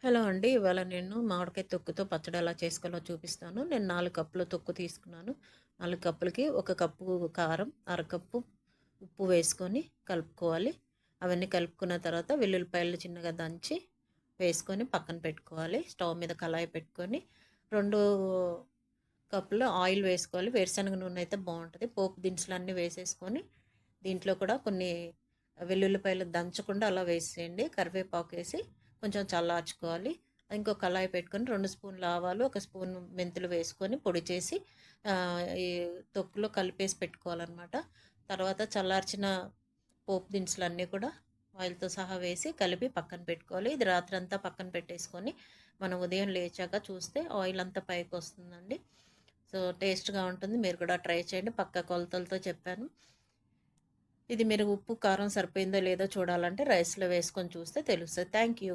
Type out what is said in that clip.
Hello అండి. ఇవాళ నేను మామిడికాయ తొక్కుతో పచ్చడి ఎలా చేసుకోవాలో చూపిస్తాను. నేను 4 కప్పుల తొక్కు తీసుకున్నాను. 4 కప్పులకి 1 కప్పు కారం, అరకప్పు ఉప్పు వేసుకొని కలుపుకోవాలి. అవన్నీ కలుపుకున్న తర్వాత వెల్లుల్లిపాయలు చిన్నగా దంచి వేసుకొని పక్కన పెట్టుకోవాలి. స్టవ్ మీద కళాయి పెట్టుకొని 2 కప్పుల ఆయిల్ వేసుకోవాలి. వేరుశనగ నూనె అయితే బావుంటది. పోపు దినుసులన్నీ వేసేసుకొని దీంట్లో కూడా కొన్ని వెల్లుల్లిపాయలు దంచకుండా అలా వేసేయండి. కరివేపాకేసి కొంచెం చల్లార్చుకోవాలి. ఇంకో కళాయి పెట్టుకొని 2 స్పూన్ల ఆవాలు, 1 స్పూన్ మెంతులు వేసుకొని పొడి చేసి ఈ తొక్కులో కలిపేసి పెట్టుకోవాలనమాట. తర్వాత చల్లార్చిన పోపు దినుసులన్నీ కూడా ఆయిల్‌తో సహా వేసి కలిపి పక్కన పెట్టుకోవాలి. ఇది రాత్రంతా పక్కన పెట్టేసుకొని మనం ఉదయం లేచాక చూస్తే ఆయిల్ అంతా పైకొస్తుందండి. సో, టేస్ట్‌గా ఉంటుంది. మీరు కూడా ట్రై చేయండి. పక్కా కొలతలతో చెప్పాను. ఇది మీరు ఉప్పు, కారం సరిపోయిందో లేదో చూడాలంటే రైస్‌లో వేసుకొని చూస్తే తెలుస్తది. Thank you.